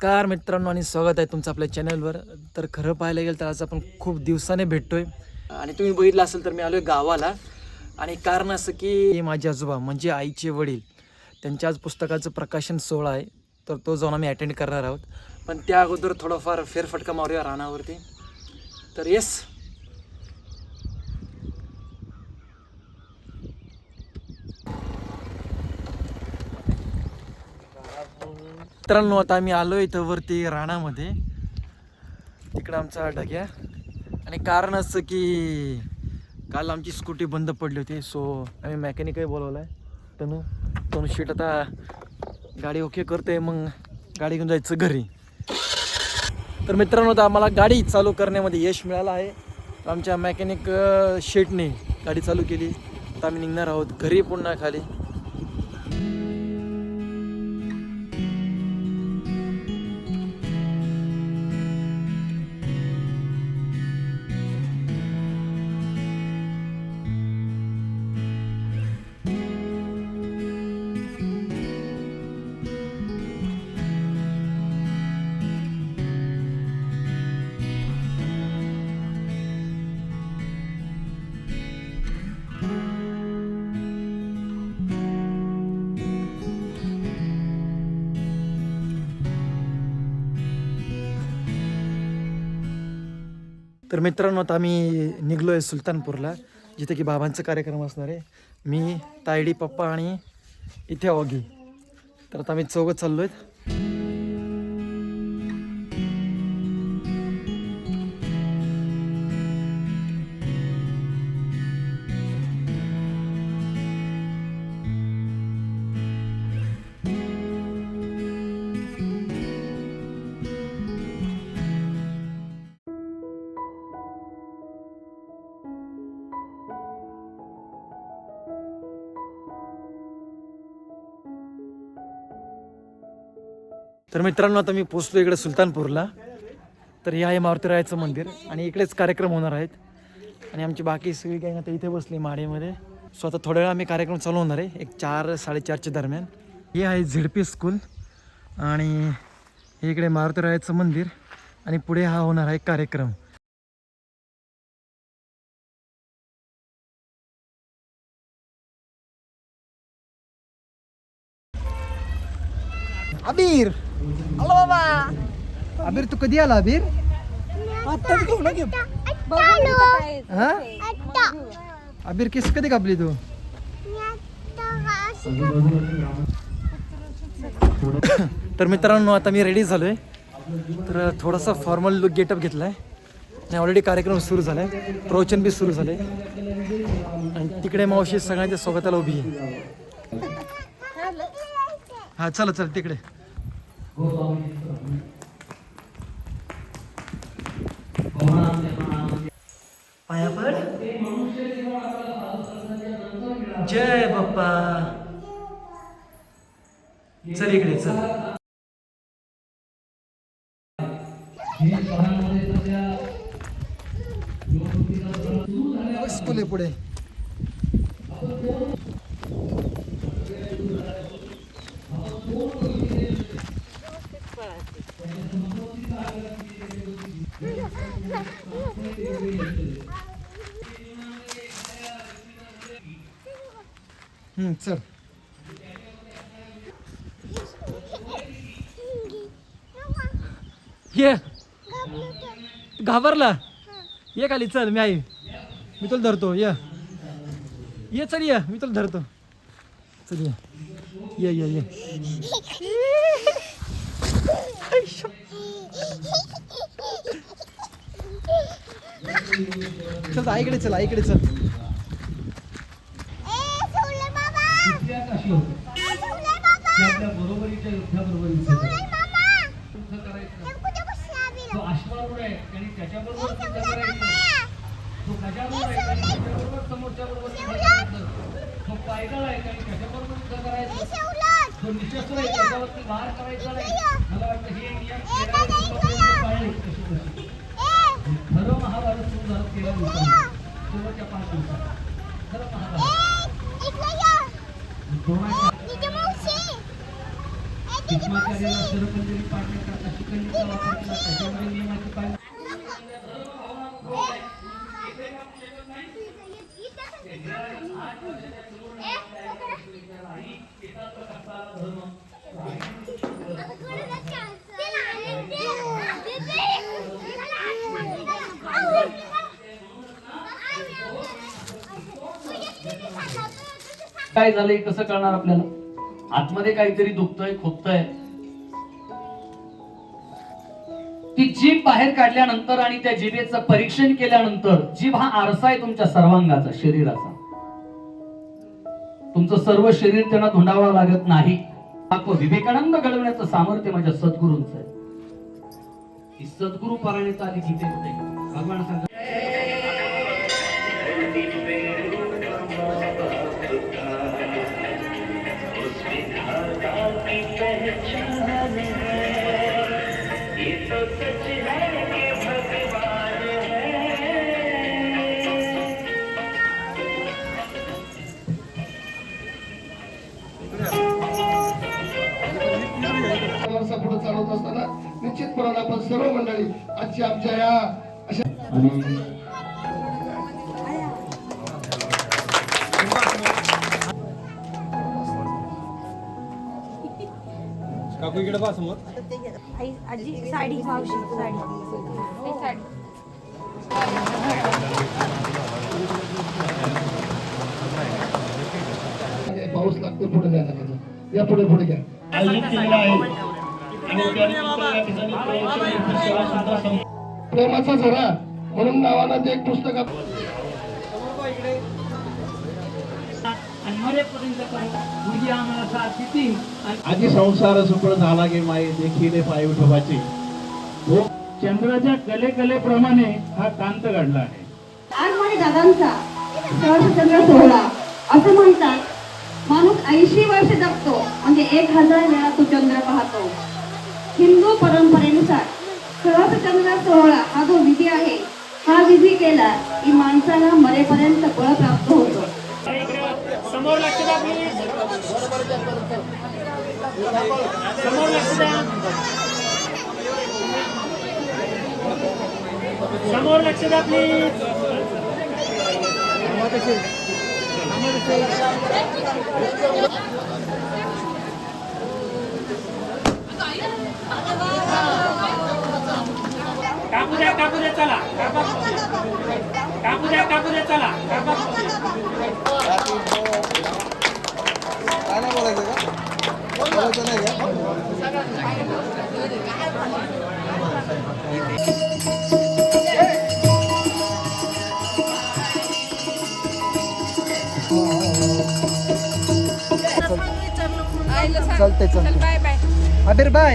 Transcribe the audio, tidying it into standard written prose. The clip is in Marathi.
नमस्कार मित्रांनो आणि स्वागत आहे तुमचं आपल्या चॅनलवर. तर खरं पाहायला गेलं तर आज आपण खूप दिवसाने भेटतोय आणि तुम्ही बघितलं असेल तर मी आलोय गावाला. आणि कारण असं की माझे आजोबा म्हणजे आईचे वडील त्यांच्या आज पुस्तकाचं प्रकाशन सोहळा आहे, तर तो जाऊन आम्ही अटेंड करणार आहोत. पण त्या अगोदर थोडंफार फेरफटका मारूया रानावरती. तर येस, मित्रांनो आता आम्ही आलो इथं वरती रानामध्ये. तिकडं आमचा ढग्या. आणि कारण असं की काल आमची स्कूटी बंद पडली होती, सो आम्ही मेकॅनिकही बोलवला आहे. तनु शीट आता गाडी ओके करते, मग गाडी घेऊन जायचं घरी. तर मित्रांनो आता आम्हाला गाडी चालू करण्यामध्ये यश मिळालं आहे. आमच्या मेकॅनिक शेटने गाडी चालू केली. आता आम्ही निघणार आहोत घरी पुन्हा खाली. तर मित्रांनो आता आम्ही निघलो आहे सुलतानपूरला, जिथे की बाबांचा कार्यक्रम असणार आहे. मी, तायडी, पप्पा आणि इथे ऑगी. तर आता आम्ही चौघं चाललो आहेत. तर मित्रांनो आता मी पोचलो इकडे सुलतानपूरला. तर हे आहे मारुतीरायाचं मंदिर आणि इकडेच कार्यक्रम होणार आहेत. आणि आमची बाकी सगळी काही आता इथे बसली माडीमध्ये. सो आता थोड्या वेळा आम्ही कार्यक्रम चालू होणार आहे, एक 4-4:30च्या दरम्यान. हे आहे झेडपी स्कूल आणि हे इकडे मारुतीरायाचं मंदिर आणि पुढे हा होणार आहे कार्यक्रम. अबीर, हॅलो बाबा. अबीर तू कधी आला अबीर? आत्ताच घेऊ ना घेऊ. हा अबीर केस कधी कापली तू? तर मित्रांनो आता मी रेडी झालोय. तर थोडासा फॉर्मल लुक गेटअप घेतलाय आणि ऑलरेडी कार्यक्रम सुरू झालाय, प्रवचन बी सुरू झाले. आणि तिकडे मावशी सगळ्यांच्या स्वागताला उभी आहे. हा चला चल तिकडे. पाया पड. जय बाप्पा. चल इकडे चल. स्कूल आहे पुढे. चल. ये घाबरला. ये खाली चल, मी आहे, मी तुला धरतो. ये चल, ये मी तुला धरतो. चल ये ये ये चल आईकडे चल, आईकडे चल. काय झालंय कसं कळणार आपल्याला? आतमध्ये काहीतरी दुखतंय खोकतंय. ती जीभ बाहेर काढल्यानंतर आणि त्या जिभेचं परीक्षण केल्यानंतर, जीभ हा आरसा आहे तुमच्या सर्वांगाचा, शरीराचा. तुमचं सर्व शरीर त्यांना धुंडावं लागत नाही. विवेकानंद घडवण्याचं सामर्थ्य माझ्या सद्गुरूंचं आहे. ही सद्गुरु पारायणाचा आधी गीतेमध्ये भगवान सांगतात, पुढे चालवत असताना निश्चितपणे आपण सर्व मंडळी आजची आमच्या या अशा काकू इकडे पहा समोर. आजी साडी मावशी साडी पाऊस लागतो पुढे द्या नका. या पुढे पुढे घ्या. आयोजित केलेला आहे प्रेमाचा झरा म्हणून नावानं ते एक पुस्तक आजी संसार सुपर झाला गे माई देखील पाय उठवायचे. चंद्राच्या कले कलेप्रमाणे हा कांत घडला आहे. आरमाने दादांचा सहस्रचंद्र सोहळा असं म्हणतात. माणूस 80 वर्ष जगतो म्हणजे 1000 वेळा तो चंद्र पाहतो. हिंदू परंपरेनुसार सहस्रचंद्र सोहळा हा जो विधी आहे, हा विधी केला की माणसाला मरेपर्यंत बळ प्राप्त होतो. समोर लक्ष द्या प्लीज. समोर लक्ष द्या. समोर लक्ष द्या प्लीज. कापू द्या चला. कापू द्या चला. काय नाही बोलायचं का? बोलायचं नाही का? चालतंय. Bye bye.